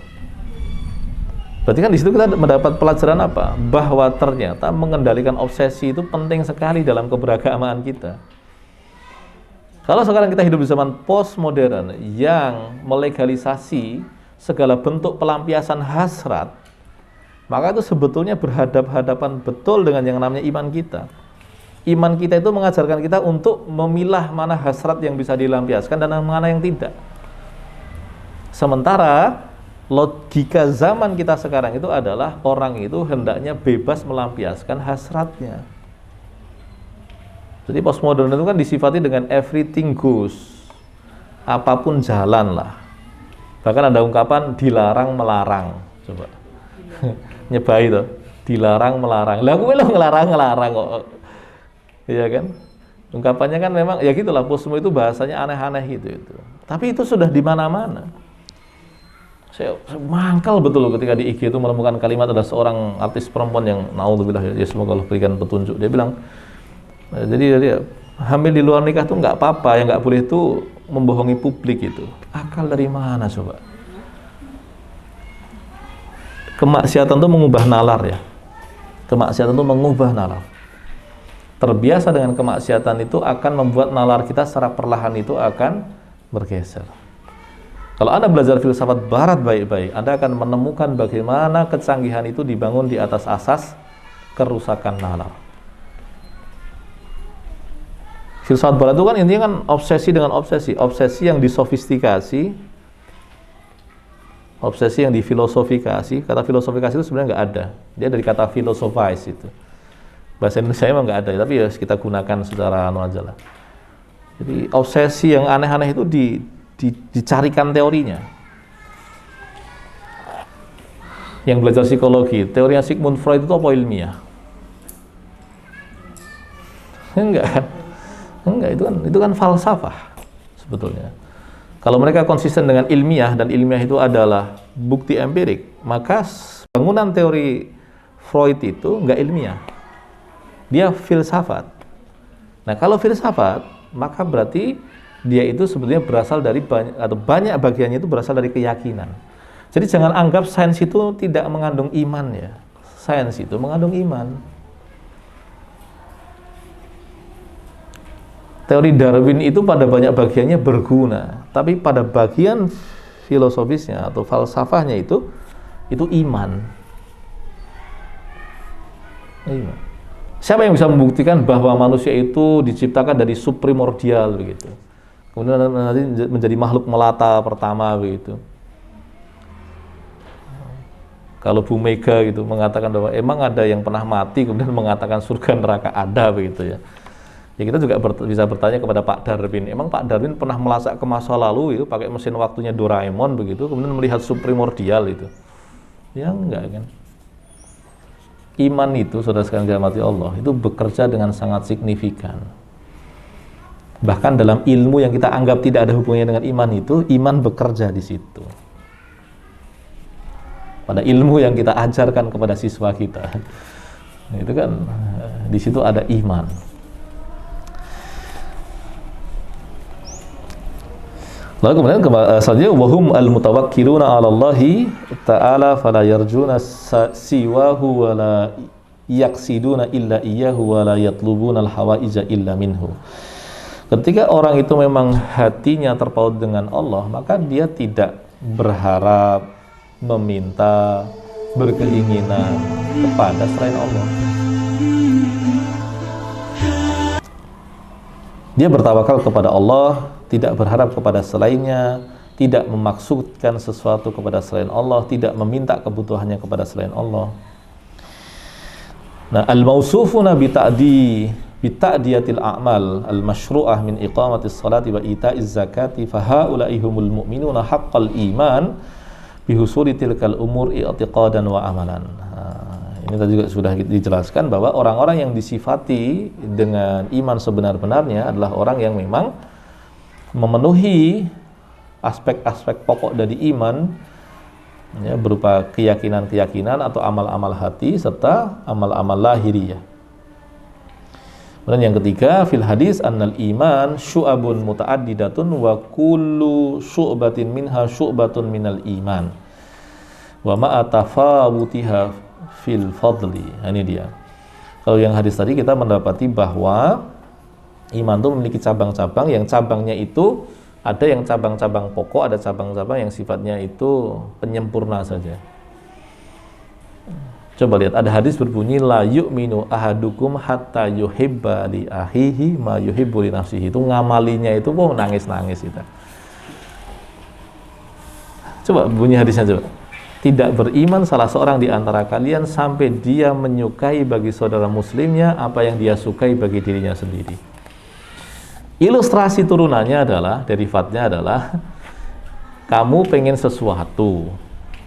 Berarti kan di situ kita mendapat pelajaran apa? Bahwa ternyata mengendalikan obsesi itu penting sekali dalam keberagamaan kita. Kalau sekarang kita hidup di zaman postmodern yang melegalisasi segala bentuk pelampiasan hasrat, maka itu sebetulnya berhadapan betul dengan yang namanya iman kita. Iman kita itu mengajarkan kita untuk memilah mana hasrat yang bisa dilampiaskan dan mana yang tidak. Sementara logika zaman kita sekarang itu adalah orang itu hendaknya bebas melampiaskan hasratnya. Jadi postmodern itu kan disifati dengan everything goes, apapun jalan lah. Bahkan ada ungkapan dilarang melarang. Coba nyebai itu, dilarang melarang. Lah gue lo ngelarang kok. Iya kan? Ungkapannya kan memang ya gitulah, postmo itu bahasanya aneh-aneh gitu itu. Tapi itu sudah di mana-mana. Saya mangkal betul ketika di IG itu menemukan kalimat ada seorang artis perempuan yang naudzubillah ya semoga Allah berikan petunjuk. Dia bilang jadi dia hamil di luar nikah tuh nggak apa-apa, yang nggak boleh tuh membohongi publik itu. Akal dari mana coba? Kemaksiatan itu mengubah nalar ya. Kemaksiatan itu mengubah nalar. Terbiasa dengan kemaksiatan itu akan membuat nalar kita secara perlahan itu akan bergeser. Kalau Anda belajar filsafat barat baik-baik, Anda akan menemukan bagaimana kecanggihan itu dibangun di atas asas kerusakan nalar. Filsafat barat itu kan intinya kan obsesi dengan obsesi, obsesi yang disofistikasi, obsesi yang difilosofikasi. Kata filosofikasi itu sebenarnya nggak ada, dia dari kata philosophize itu. Bahasa Indonesia emang nggak ada, tapi ya kita gunakan secara anu aja lah. Jadi obsesi yang aneh-aneh itu dicarikan teorinya. Yang belajar psikologi, teorinya Sigmund Freud itu apa ilmiah? Enggak kan? Enggak, itu kan falsafah sebetulnya. Kalau mereka konsisten dengan ilmiah dan ilmiah itu adalah bukti empirik, maka bangunan teori Freud itu enggak ilmiah. Dia filsafat. Nah, kalau filsafat, maka berarti dia itu sebetulnya berasal dari banyak bagiannya itu berasal dari keyakinan. Jadi jangan anggap sains itu tidak mengandung iman ya. Sains itu mengandung iman. Teori Darwin itu pada banyak bagiannya berguna, tapi pada bagian filosofisnya atau falsafahnya itu iman. Iman. Siapa yang bisa membuktikan bahwa manusia itu diciptakan dari subprimordial begitu? Kemudian nanti menjadi makhluk melata pertama begitu. Kalau Bu Mega gitu mengatakan bahwa emang ada yang pernah mati kemudian mengatakan surga neraka ada begitu ya. Ya kita juga bisa bertanya kepada Pak Darwin. Emang Pak Darwin pernah melacak ke masa lalu itu pakai mesin waktunya Doraemon begitu, kemudian melihat subprimordial itu? Ya enggak kan? Iman itu, saudara sekalian dirahmati Allah, itu bekerja dengan sangat signifikan. Bahkan dalam ilmu yang kita anggap tidak ada hubungannya dengan iman itu, iman bekerja di situ. Pada ilmu yang kita ajarkan kepada siswa kita, itu kan di situ ada iman. Lalu kemudian selanjutnya wahum al-mutawakkiluna 'ala Allahi ta'ala fala yarjuna siwahu wa la yaqsiduna illa iyyahu wa la yatlubuna al-hawaija illa minhu. Ketika orang itu memang hatinya terpaut dengan Allah, maka dia tidak berharap, meminta, berkeinginan kepada selain Allah. Dia bertawakal kepada Allah, tidak berharap kepada selainnya, tidak memaksudkan sesuatu kepada selain Allah, tidak meminta kebutuhannya kepada selain Allah. Nah, al-mausufuna bita'diyatil a'mal al-masyru'ah min iqamatis salati wa ita'iz zakati fa haula'i humul mu'minuna haqqal iman bihusuli tilkal umur i'tiqadan wa amalan. Ini tadi juga sudah dijelaskan bahwa orang-orang yang disifati dengan iman sebenar-benarnya adalah orang yang memang memenuhi aspek-aspek pokok dari iman ya, berupa keyakinan-keyakinan atau amal-amal hati serta amal-amal lahiriah. Dan yang ketiga, fil hadis annal iman syu'abun muta'addidatun wa kullu syu'batin minha syu'batun minal iman wa ma'a tafawutiha fil fadli. Ini dia. Kalau yang hadis tadi kita mendapati bahwa iman itu memiliki cabang-cabang, yang cabangnya itu ada yang cabang-cabang pokok, ada cabang-cabang yang sifatnya itu penyempurna saja. Coba lihat, ada hadis berbunyi la yu'minu ahadukum hatta yuhibba li ahihi ma yuhibbu li nafsihi. Itu ngamalinya itu nangis-nangis kita. Coba bunyi hadisnya coba. Tidak beriman salah seorang di antara kalian sampai dia menyukai bagi saudara muslimnya apa yang dia sukai bagi dirinya sendiri. Ilustrasi turunannya adalah, derivatnya adalah kamu pengen sesuatu,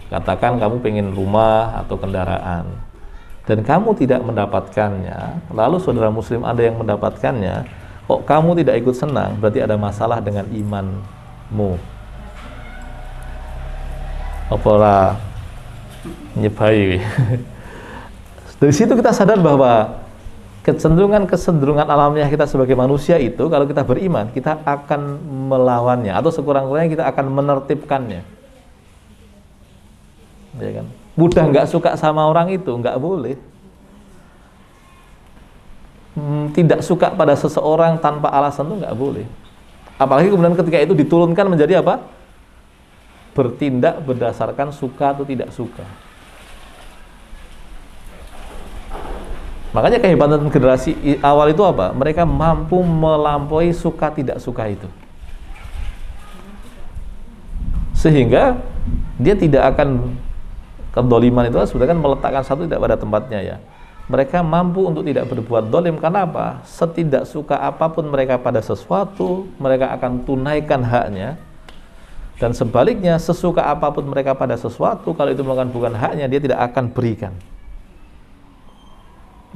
katakan kamu pengen rumah atau kendaraan, dan kamu tidak mendapatkannya, lalu saudara muslim ada yang mendapatkannya, kok kamu tidak ikut senang, berarti ada masalah dengan imanmu. Apalah nyebai. Dari situ kita sadar bahwa kecenderungan alamiah kita sebagai manusia itu, kalau kita beriman, kita akan melawannya, atau sekurang-kurangnya kita akan menertibkannya. Ya kan? Mudah nggak suka sama orang itu, nggak boleh. Tidak suka pada seseorang tanpa alasan itu nggak boleh. Apalagi kemudian ketika itu diturunkan menjadi apa? Bertindak berdasarkan suka atau tidak suka. Makanya kehebatan generasi awal itu apa? Mereka mampu melampaui suka tidak suka itu. Sehingga dia tidak akan, kedoliman itu sebenarnya kan meletakkan satu tidak pada tempatnya ya. mereka mampu untuk tidak berbuat dolim. Karena apa? Setidak suka apapun mereka pada sesuatu, mereka akan tunaikan haknya. Dan sebaliknya, sesuka apapun mereka pada sesuatu, kalau itu bukan haknya, dia tidak akan berikan.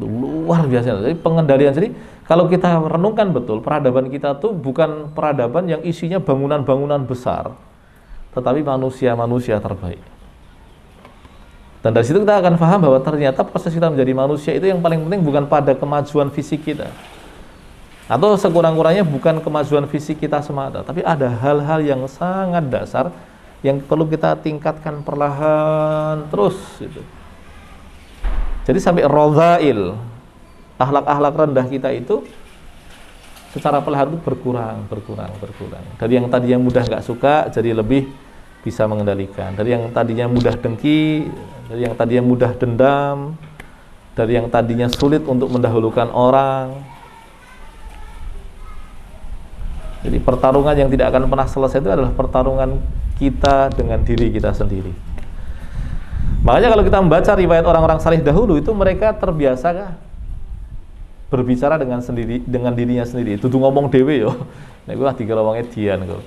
Luar biasa. Jadi pengendalian. Jadi kalau kita renungkan betul, peradaban kita tuh bukan peradaban yang isinya bangunan-bangunan besar, tetapi manusia-manusia terbaik. Dan dari situ kita akan paham bahwa ternyata proses kita menjadi manusia itu yang paling penting bukan pada kemajuan fisik kita, atau sekurang-kurangnya bukan kemajuan fisik kita semata, tapi ada hal-hal yang sangat dasar yang perlu kita tingkatkan perlahan terus gitu. Jadi sampai radhail, akhlak-akhlak rendah kita itu secara perlahan itu berkurang. Dari yang tadinya mudah nggak suka jadi lebih bisa mengendalikan. Dari yang tadinya mudah dengki, dari yang tadinya mudah dendam, dari yang tadinya sulit untuk mendahulukan orang. Jadi pertarungan yang tidak akan pernah selesai itu adalah pertarungan kita dengan diri kita sendiri. Makanya kalau kita membaca riwayat orang-orang saleh dahulu itu mereka terbiasa berbicara dengan dirinya sendiri. Itu ngomong dewe yo. Nek gua digerowonge dian kok.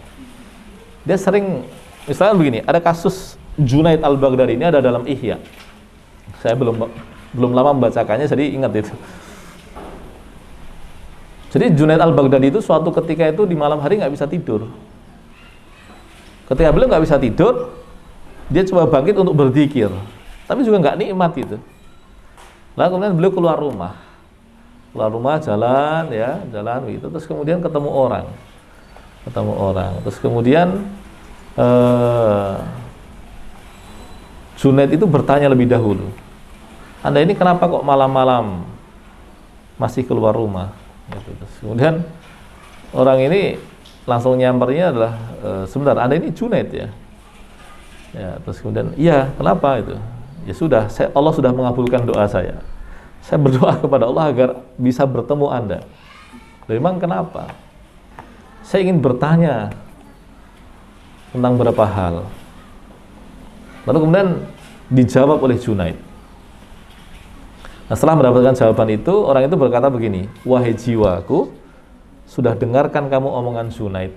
Dia sering, misalnya begini, ada kasus Junaid al-Baghdadi, ini ada dalam Ihya. Saya belum lama membacakannya, jadi ingat itu. Jadi Junaid al-Baghdadi itu suatu ketika itu di malam hari nggak bisa tidur. Ketika beliau nggak bisa tidur, dia coba bangkit untuk berzikir, tapi juga nggak nikmat itu. Lalu kemudian beliau keluar rumah jalan gitu, terus kemudian ketemu orang, terus kemudian Junaid itu bertanya lebih dahulu, Anda ini kenapa kok malam-malam masih keluar rumah? Gitu. Terus kemudian orang ini langsung nyampernya adalah, sebentar, Anda ini Junaid ya? Ya, terus kemudian, iya, kenapa itu? Ya sudah, Allah sudah mengabulkan doa saya. Saya berdoa kepada Allah agar bisa bertemu Anda. Memang kenapa? Saya ingin bertanya tentang beberapa hal. Lalu kemudian dijawab oleh Junaid. Nah, setelah mendapatkan jawaban itu, orang itu berkata begini, wahai jiwaku, sudah dengarkan kamu omongan Junaid.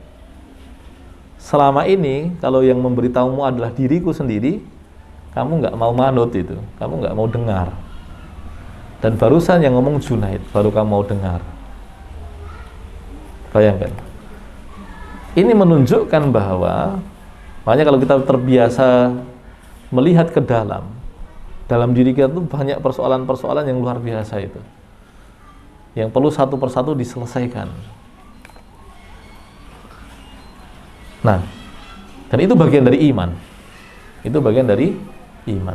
Selama ini kalau yang memberitahumu adalah diriku sendiri, kamu nggak mau manut itu, kamu nggak mau dengar. Dan barusan yang ngomong Junaid, baru kamu mau dengar. Bayangkan. Ini menunjukkan bahwa, makanya kalau kita terbiasa melihat ke dalam diri kita tuh banyak persoalan-persoalan yang luar biasa itu, yang perlu satu persatu diselesaikan. Nah, dan itu bagian dari iman. Itu bagian dari iman.